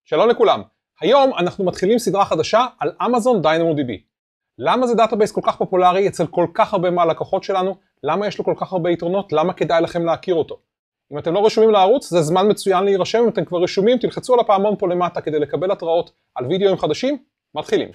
שלום לכולם. היום אנחנו מתחילים סדרה חדשה על אמזון DynamoDB. למה זה דאטאבייס כל כך פופולרי אצל כל כך הרבה מהלקוחות שלנו? למה יש לו כל כך הרבה יתרונות? למה כדאי לכם להכיר אותו? אם אתם לא רשומים לערוץ, זה זמן מצוין להירשם. אם אתם כבר רשומים, תלחצו על הפעמון פה למטה כדי לקבל התראות על וידאוים חדשים. מתחילים.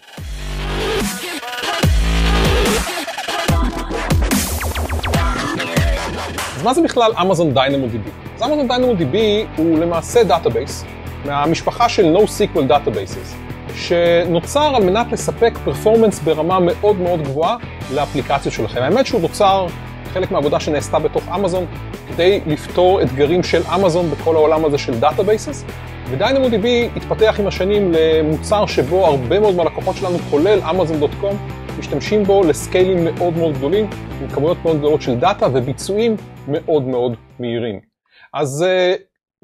אז מה זה בכלל אמזון DynamoDB? אז אמזון DynamoDB הוא למעשה דאטאבייס מהמשפחה של NoSQL Databases, שנוצר על מנת לספק פרפורמנס ברמה מאוד מאוד גבוהה לאפליקציות שלכם. האמת שהוא נוצר חלק מהעבודה שנעשתה בתוך אמזון, כדי לפתור אתגרים של אמזון בכל העולם הזה של דאטאבייסס, ו-DynamoDB התפתח עם השנים למוצר שבו הרבה מאוד מהלקוחות שלנו, כולל Amazon.com, משתמשים בו לסקיילים מאוד מאוד גדולים, עם כמויות מאוד גדולות של דאטה וביצועים מאוד מאוד מהירים. אז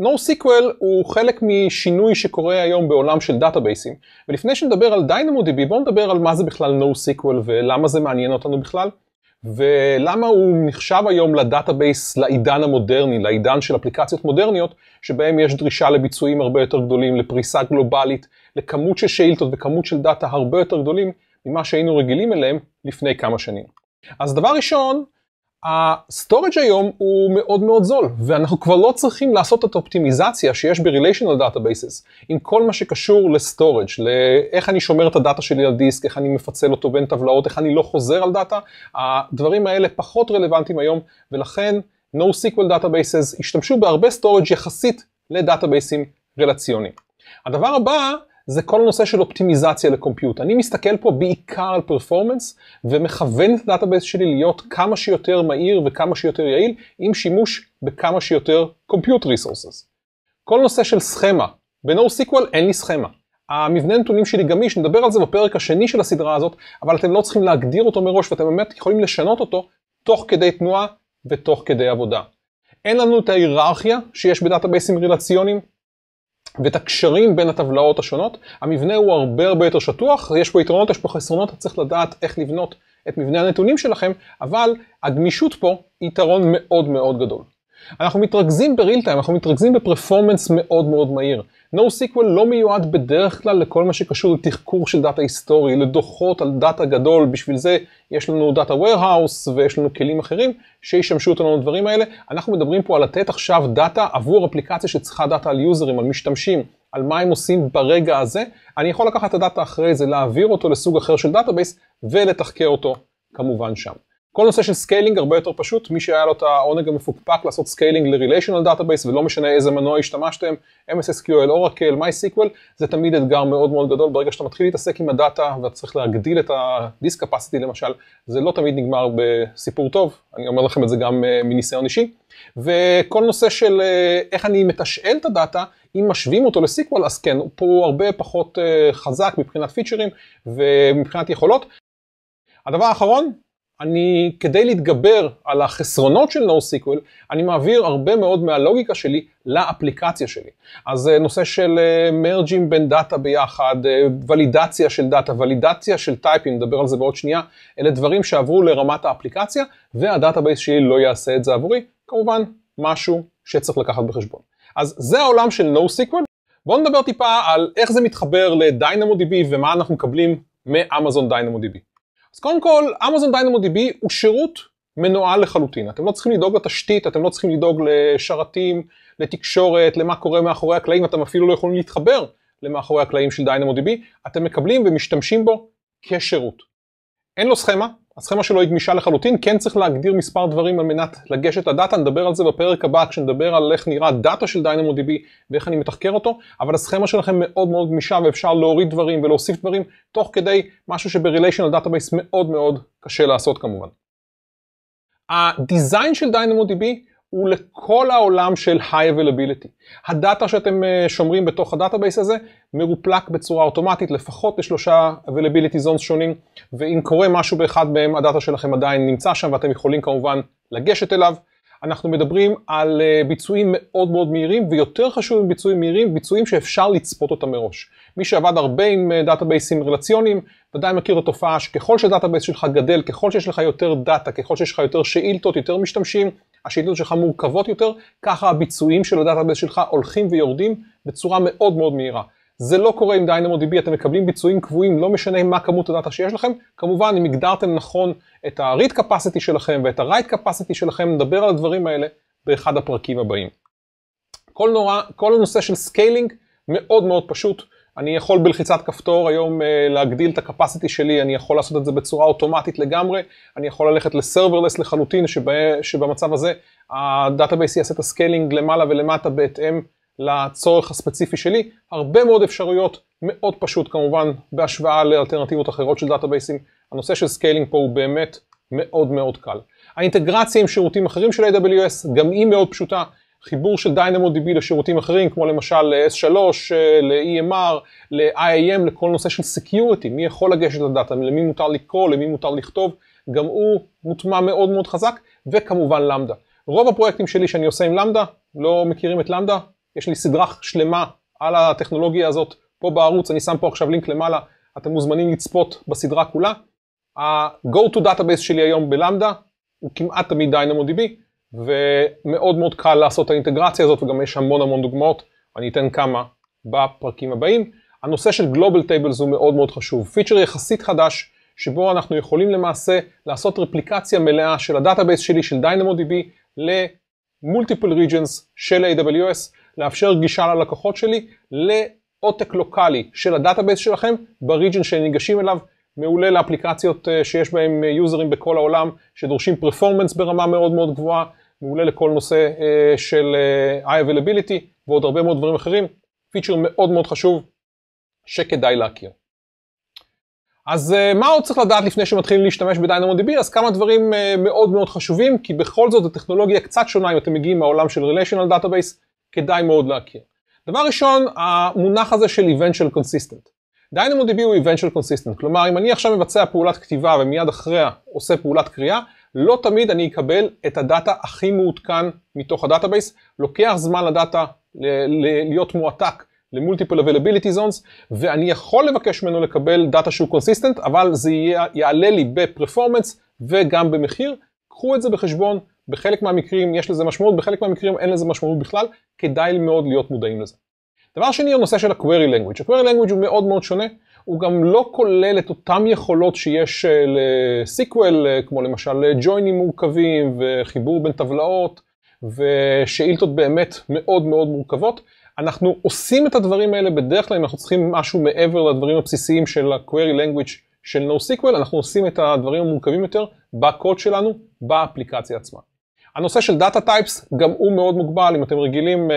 NoSQL הוא חלק משינוי שקורה היום בעולם של דאטאבייסים. ולפני שנדבר על DynamoDB, בואו נדבר על מה זה בכלל NoSQL ולמה זה מעניין אותנו בכלל, ולמה הוא נחשב היום לדאטאבייס לעידן המודרני, לעידן של אפליקציות מודרניות, שבהם יש דרישה לביצועים הרבה יותר גדולים, לפריסה גלובלית, לכמות של שאילתות וכמות של דאטה הרבה יותר גדולים ממה שהיינו רגילים אליהם לפני כמה שנים. אז דבר ראשון, הסטורג' היום הוא מאוד מאוד זול, ואנחנו כבר לא צריכים לעשות את האופטימיזציה שיש ב-Relational Databases, עם כל מה שקשור לסטורג', לאיך אני שומר את הדאטה שלי על דיסק, איך אני מפצל אותו בין טבלאות, איך אני לא חוזר על דאטה. הדברים האלה פחות רלוונטיים היום, ולכן NoSQL Databases השתמשו בהרבה סטורג' יחסית לדאטאבייסים רלציוניים. הדבר הבא זה כל הנושא של אופטימיזציה לקומפיוט. אני מסתכל פה בעיקר על פרפורמנס, ומכוון את הדאטאבייס שלי להיות כמה שיותר מהיר וכמה שיותר יעיל, עם שימוש בכמה שיותר compute resources. כל נושא של סכמה. ב-NoSQL אין לי סכמה. המבנה נתונים שלי גמיש, נדבר על זה בפרק השני של הסדרה הזאת, אבל אתם לא צריכים להגדיר אותו מראש, ואתם באמת יכולים לשנות אותו תוך כדי תנועה ותוך כדי עבודה. אין לנו את ההיררכיה שיש בדאטאבייסים רלציוניים, ואת הקשרים בין הטבלאות השונות. המבנה הוא הרבה יותר שטוח, יש פה יתרונות, יש פה חסרונות, צריך לדעת איך לבנות את מבנה הנתונים שלכם, אבל הגמישות פה היא יתרון מאוד מאוד גדול. אנחנו מתרכזים בריל טיים, אנחנו מתרכזים בפרפורמנס מאוד מאוד מהיר. NoSQL לא מיועד בדרך כלל לכל מה שקשור לתחקור של דאטה היסטורי, לדוחות על דאטה גדול, בשביל זה יש לנו דאטה warehouse ויש לנו כלים אחרים שישמשו אותנו לדברים האלה. אנחנו מדברים פה על לתת עכשיו דאטה עבור אפליקציה שצריכה דאטה על יוזרים, על משתמשים, על מה הם עושים ברגע הזה. אני יכול לקחת את הדאטה אחרי זה, להעביר אותו לסוג אחר של דאטאבייס ולתחקר אותו כמובן שם. כל נושא של סקיילינג הרבה יותר פשוט, מי שהיה לו את העונג המפוקפק לעשות סקיילינג ל-Relational Database, ולא משנה איזה מנוע השתמשתם, MS SQL, Oracle, MySQL, זה תמיד אתגר מאוד מאוד גדול. ברגע שאתה מתחיל להתעסק עם הדאטה, ואתה צריך להגדיל את ה-disk capacity למשל, זה לא תמיד נגמר בסיפור טוב, אני אומר לכם את זה גם מניסיון אישי. וכל נושא של איך אני מתשאל את הדאטה, אם משווים אותו ל-SQL, אז כן, פה הוא הרבה פחות חזק מבחינת פיצ'רים ומבחינת יכולות. הדבר האחרון, כדי להתגבר על החסרונות של NoSQL, אני מעביר הרבה מאוד מהלוגיקה שלי לאפליקציה שלי. אז נושא של מרג'ים בין דאטה ביחד, ולידציה של דאטה, ולידציה של טייפים, נדבר על זה בעוד שנייה, אלה דברים שעברו לרמת האפליקציה, והדאטאבייס שלי לא יעשה את זה עבורי, כמובן משהו שצריך לקחת בחשבון. אז זה העולם של NoSQL. בואו נדבר טיפה על איך זה מתחבר ל-DynamoDB ומה אנחנו מקבלים מאמזון DynamoDB. אז קודם כל, אמזון DynamoDB הוא שירות מנוהל לחלוטין. אתם לא צריכים לדאוג לתשתית, אתם לא צריכים לדאוג לשרתים, לתקשורת, למה קורה מאחורי הקלעים, אתם אפילו לא יכולים להתחבר למאחורי הקלעים של DynamoDB, אתם מקבלים ומשתמשים בו כשירות. אין לו סכמה, הסכמה שלו היא גמישה לחלוטין, כן צריך להגדיר מספר דברים על מנת לגשת לדאטה, נדבר על זה בפרק הבא כשנדבר על איך נראה דאטה של DynamoDB ואיך אני מתחקר אותו, אבל הסכמה שלכם מאוד מאוד גמישה ואפשר להוריד דברים ולהוסיף דברים תוך כדי משהו שב-Relational Database מאוד מאוד קשה לעשות כמובן. הדיזיין של DynamoDB הוא לכל העולם של High Availability. הדאטה שאתם שומרים בתוך הדאטאבייס הזה מרופלק בצורה אוטומטית, לפחות לשלושה Availability Zones שונים, ואם קורה משהו באחד מהם, הדאטה שלכם עדיין נמצא שם, ואתם יכולים כמובן לגשת אליו. אנחנו מדברים על ביצועים מאוד מאוד מהירים, ויותר חשוב מביצועים מהירים, ביצועים שאפשר לצפות אותם מראש. מי שעבד הרבה עם דאטאבייסים רלציוניים, ודאי מכיר את התופעה שככל שדאטאבייס שלך גדל, ככל שיש לך יותר דאטה, ככל שיש לך יותר שאילתות, יותר משתמשים, השאילתות שלך מורכבות יותר, ככה הביצועים של הדאטאבייס שלך הולכים ויורדים בצורה מאוד מאוד מהירה. זה לא קורה עם DynamoDB, אתם מקבלים ביצועים קבועים, לא משנה מה כמות הדאטה שיש לכם. כמובן, אם הגדרתם נכון את ה-read capacity שלכם ואת ה-write capacity שלכם, נדבר על הדברים האלה באחד הפרקים הבאים. כל הנושא של סקיילינג מאוד מאוד פשוט. אני יכול בלחיצת כפתור היום להגדיל את ה-capacity שלי, אני יכול לעשות את זה בצורה אוטומטית לגמרי, אני יכול ללכת ל-serverless לחלוטין, שבמצב הזה הדאטאבייס יעשה את הסקיילינג למעלה ולמטה בהתאם לצורך הספציפי שלי. הרבה מאוד אפשרויות, מאוד פשוט כמובן, בהשוואה לאלטרנטיבות אחרות של דאטאבייסים. הנושא של סקיילינג פה הוא באמת מאוד מאוד קל. האינטגרציה עם שירותים אחרים של AWS, גם היא מאוד פשוטה. חיבור של DynamoDB לשירותים אחרים, כמו למשל ל-S3, ל-EMR, ל-IAM, לכל נושא של Security, מי יכול לגשת לדאטה, למי מותר לקרוא, למי מותר לכתוב, גם הוא מוטמע מאוד מאוד חזק, וכמובן למדה. רוב הפרויקטים שלי שאני עושה עם למדה, לא מכירים את למדה, יש לי סדרה שלמה על הטכנולוגיה הזאת, פה בערוץ, אני שם פה עכשיו לינק למעלה, אתם מוזמנים לצפות בסדרה כולה. ה-Go to Database שלי היום בלמדה, הוא כמעט תמיד DynamoDB, ומאוד מאוד קל לעשות את האינטגרציה הזאת, וגם יש המון דוגמאות, אני אתן כמה בפרקים הבאים. הנושא של Global Tables הוא מאוד מאוד חשוב, פיצ'ר יחסית חדש, שבו אנחנו יכולים למעשה לעשות רפליקציה מלאה של הדאטאבייס שלי, של DynamoDB, ל-Multiple Regions של AWS, לאפשר גישה ללקוחות שלי, לעותק לוקלי של הדאטאבייס שלכם, בריג'ן שניגשים אליו, מעולה לאפליקציות שיש בהם יוזרים בכל העולם, שדורשים פרפורמנס ברמה מאוד מאוד גבוהה, מעולה לכל נושא של high availability, ועוד הרבה מאוד דברים אחרים, פיצ'ר מאוד מאוד חשוב, שכדאי להכיר. אז מה עוד צריך לדעת לפני שמתחילים להשתמש ב-DynamoDB? אז כמה דברים מאוד מאוד חשובים, כי בכל זאת הטכנולוגיה קצת שונה אם אתם מגיעים מהעולם של Relational Database, כדאי מאוד להכיר. דבר ראשון, המונח הזה של Eventual Consistent. DynamoDB הוא Eventual Consistent, כלומר אם אני עכשיו מבצע פעולת כתיבה ומיד אחריה עושה פעולת קריאה, לא תמיד אני אקבל את הדאטה הכי מעודכן מתוך הדאטאבייס, לוקח זמן לדאטה להיות מועתק ל-Multiple Availability Zones, ואני יכול לבקש ממנו לקבל דאטה שהוא Consistent, אבל זה יעלה לי בפרפורמנס וגם במחיר. קחו את זה בחשבון, בחלק מהמקרים יש לזה משמעות, בחלק מהמקרים אין לזה משמעות בכלל, כדאי מאוד להיות מודעים לזה. דבר שני, הנושא של ה-Query Language. ה-Query Language הוא מאוד מאוד שונה, הוא גם לא כולל את אותם יכולות שיש ל-SQL, כמו למשל ג'וינים מורכבים וחיבור בין טבלאות, ושאילתות באמת מאוד מאוד מורכבות. אנחנו עושים את הדברים האלה בדרך כלל, אם אנחנו צריכים משהו מעבר לדברים הבסיסיים של ה-Query Language של NoSQL, אנחנו עושים את הדברים המורכבים יותר בקוד שלנו, באפליקציה עצמה. הנושא של Data Types גם הוא מאוד מוגבל, אם אתם רגילים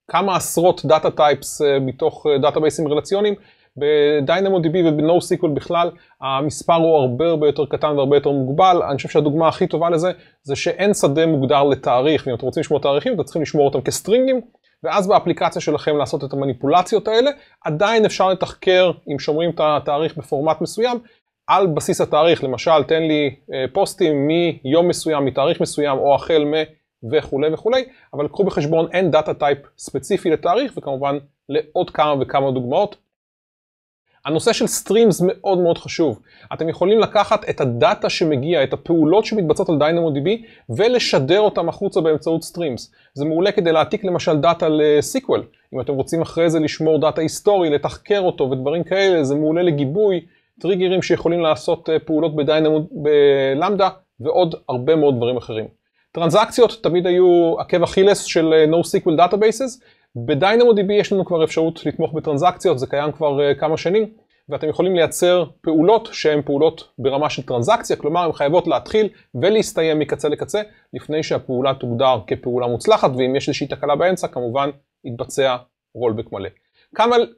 כמה עשרות דאטה טייפס מתוך דאטאבייסים רלציוניים, ב-DynamoDB וב-NoSQL בכלל, המספר הוא הרבה יותר קטן והרבה יותר מוגבל. אני חושב שהדוגמה הכי טובה לזה, זה שאין שדה מוגדר לתאריך, ואם אתם רוצים לשמור תאריכים, אתם צריכים לשמור אותם כסטרינגים, ואז באפליקציה שלכם לעשות את המניפולציות האלה, עדיין אפשר לתחקר, אם שומרים את התאריך בפורמט מסוים, על בסיס התאריך, למשל, תן לי פוסטים מיום מסוים, מתאריך מסוים, או החל וכו' וכו', אבל קחו בחשבון, אין דאטה טייפ ספציפי לתאריך, וכמובן לעוד כמה וכמה דוגמאות. הנושא של סטרימס מאוד מאוד חשוב. אתם יכולים לקחת את הדאטה שמגיע, את הפעולות שמתבצעות על DynamoDB, ולשדר אותם החוצה באמצעות סטרימס. זה מעולה כדי להעתיק למשל דאטה ל-SQL. אם אתם רוצים אחרי זה לשמור דאטה היסטורי, לתחקר אותו ודברים כאלה, זה מעולה לגיבוי, טריגרים שיכולים לעשות פעולות בלמדה, ועוד הרבה מאוד דברים אחרים. טרנזקציות תמיד היו עקב אכילס של NoSQL Databases. ב-DynamoDB יש לנו כבר אפשרות לתמוך בטרנזקציות, זה קיים כבר כמה שנים, ואתם יכולים לייצר פעולות שהן פעולות ברמה של טרנזקציה, כלומר הן חייבות להתחיל ולהסתיים מקצה לקצה, לפני שהפעולה תוגדר כפעולה מוצלחת, ואם יש איזושהי תקלה באמצע, כמובן יתבצע רולבק מלא.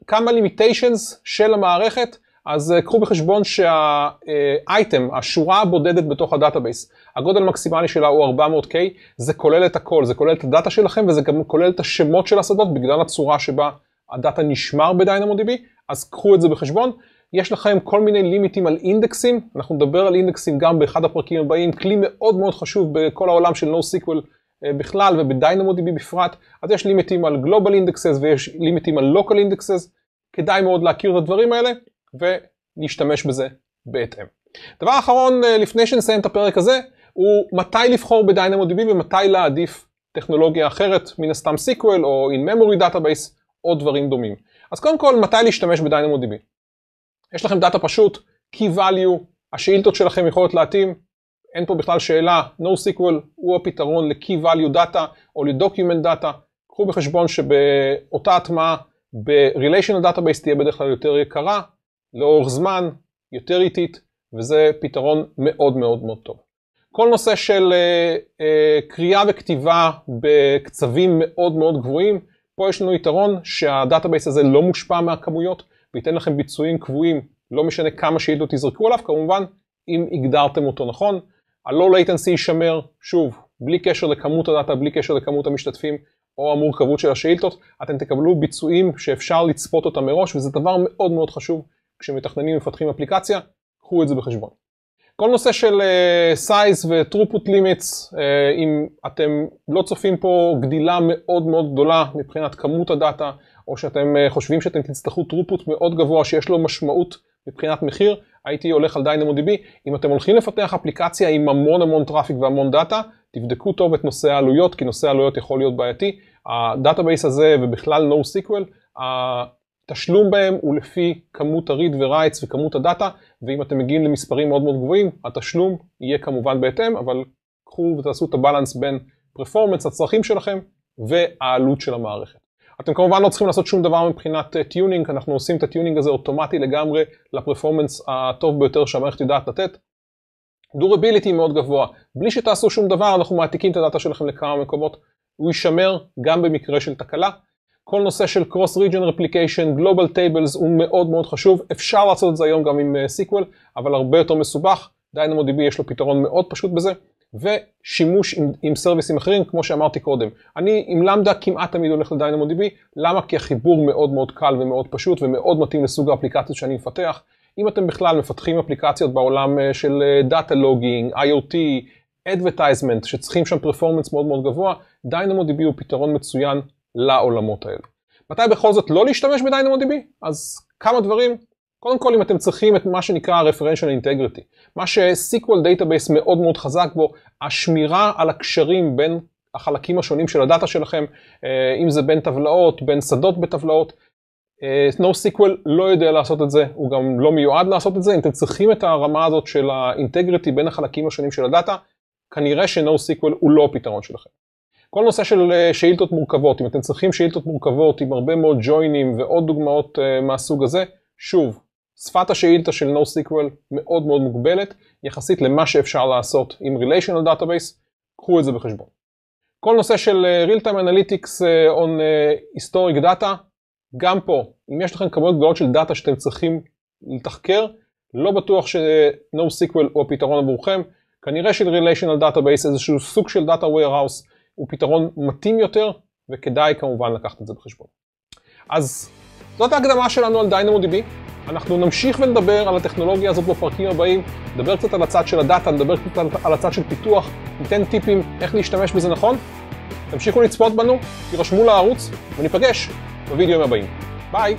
כמה limitations של המערכת, אז קחו בחשבון שהאייטם, השורה הבודדת בתוך הדאטאבייס, הגודל המקסימלי שלה הוא 400K, זה כולל את הכל, זה כולל את הדאטה שלכם, וזה גם כולל את השמות של השדות, בגלל הצורה שבה הדאטה נשמר ב-DynamoDB, אז קחו את זה בחשבון. יש לכם כל מיני לימיטים על אינדקסים, אנחנו נדבר על אינדקסים גם באחד הפרקים הבאים, כלי מאוד מאוד חשוב בכל העולם של NoSQL בכלל, וב-DynamoDB בפרט, אז יש לימיטים על Global Indexes, ויש לימיטים על Local Indexes, כדאי מאוד להכיר את הדברים האלה, ולהשתמש בזה בהתאם. דבר אחרון, לפני שנסיים את הפרק הזה, הוא מתי לבחור ב-DynamoDB ומתי להעדיף טכנולוגיה אחרת, מן הסתם SQL או In-Memory Database או דברים דומים. אז קודם כל, מתי להשתמש ב-DynamoDB? יש לכם דאטה פשוט, key value, השאילתות שלכם יכולות להתאים, אין פה בכלל שאלה, NoSQL הוא הפתרון ל-key value data או ל-document data. קחו בחשבון שבאותה הטמעה ב-relational database תהיה בדרך כלל יותר יקרה, לאורך זמן, יותר איטית, וזה פתרון מאוד מאוד מאוד טוב. כל נושא של קריאה וכתיבה בקצבים מאוד מאוד גבוהים, פה יש לנו יתרון שהדאטאבייס הזה לא מושפע מהכמויות, וייתן לכם ביצועים קבועים, לא משנה כמה שאילתות תזרקו עליו, כמובן אם הגדרתם אותו נכון. ה-low latency יישמר, שוב, בלי קשר לכמות הדאטה, בלי קשר לכמות המשתתפים, או המורכבות של השאילתות, אתם תקבלו ביצועים שאפשר לצפות אותם מראש, וזה דבר מאוד מאוד חשוב כשמתכננים ומפתחים אפליקציה, קחו את זה בחשבון. כל נושא של size ו-throughput limits, אם אתם לא צופים פה גדילה מאוד מאוד גדולה מבחינת כמות הדאטה, או שאתם חושבים שאתם תצטרכו throughput מאוד גבוה שיש לו משמעות מבחינת מחיר, הייתי הולך על DynamoDB. אם אתם הולכים לפתח אפליקציה עם המון טראפיק והמון דאטה, תבדקו טוב את נושא העלויות, כי נושא העלויות יכול להיות בעייתי. הדאטאבייס הזה ובכלל NoSQL, התשלום בהם הוא לפי כמות הריד ורייטס וכמות הדאטה, ואם אתם מגיעים למספרים מאוד מאוד גבוהים, התשלום יהיה כמובן בהתאם, אבל קחו ותעשו את הבלנס בין פרפורמנס, הצרכים שלכם, והעלות של המערכת. אתם כמובן לא צריכים לעשות שום דבר מבחינת טיונינג, אנחנו עושים את הטיונינג הזה אוטומטי לגמרי לפרפורמנס הטוב ביותר שהמערכת יודעת לתת. דורביליטי מאוד גבוה, בלי שתעשו שום דבר, אנחנו מעתיקים את הדאטה שלכם לכמה מקומות, הוא יישמר גם במקרה של תקלה. כל נושא של Cross-Region Replication, Global Tables הוא מאוד מאוד חשוב, אפשר לעשות את זה היום גם עם SQL, אבל הרבה יותר מסובך, DynamoDB יש לו פתרון מאוד פשוט בזה, ושימוש עם סרוויסים אחרים, כמו שאמרתי קודם. אני עם למדה כמעט תמיד הולך ל-DynamoDB, למה? כי החיבור מאוד מאוד קל ומאוד פשוט, ומאוד מתאים לסוג האפליקציות שאני מפתח. אם אתם בכלל מפתחים אפליקציות בעולם של Data Logging, IoT, Advertisement, שצריכים שם פרפורמנס מאוד מאוד גבוה, DynamoDB הוא פתרון מצוין לעולמות האלה. מתי בכל זאת לא להשתמש ב-DynamoDB? אז כמה דברים. קודם כל, אם אתם צריכים את מה שנקרא Referential Integrity, מה ש-SQL Database מאוד מאוד חזק בו, השמירה על הקשרים בין החלקים השונים של הדאטה שלכם, אם זה בין טבלאות, בין שדות בטבלאות, NoSQL לא יודע לעשות את זה, הוא גם לא מיועד לעשות את זה. אם אתם צריכים את הרמה הזאת של ה-Integrity בין החלקים השונים של הדאטה, כנראה ש-NoSQL הוא לא הפתרון שלכם. כל נושא של שאילתות מורכבות, אם אתם צריכים שאילתות מורכבות עם הרבה מאוד ג'וינים ועוד דוגמאות מהסוג הזה, שוב, שפת השאילתה של NoSQL מאוד מאוד מוגבלת, יחסית למה שאפשר לעשות עם Relational Database, קחו את זה בחשבון. כל נושא של Real-Time Analytics on Historic Data, גם פה, אם יש לכם כמויות גדולות של דאטה שאתם צריכים לתחקר, לא בטוח ש-NoSQL הוא הפתרון עבורכם, כנראה של Relational Database, איזשהו סוג של Data Warehouse, הוא פתרון מתאים יותר, וכדאי כמובן לקחת את זה בחשבון. אז זאת ההקדמה שלנו על DynamoDB. אנחנו נמשיך ונדבר על הטכנולוגיה הזאת בפרקים הבאים, נדבר קצת על הצד של הדאטה, נדבר קצת על הצד של פיתוח, ניתן טיפים איך להשתמש בזה נכון. תמשיכו לצפות בנו, תירשמו לערוץ, וניפגש בווידאוים הבאים. ביי!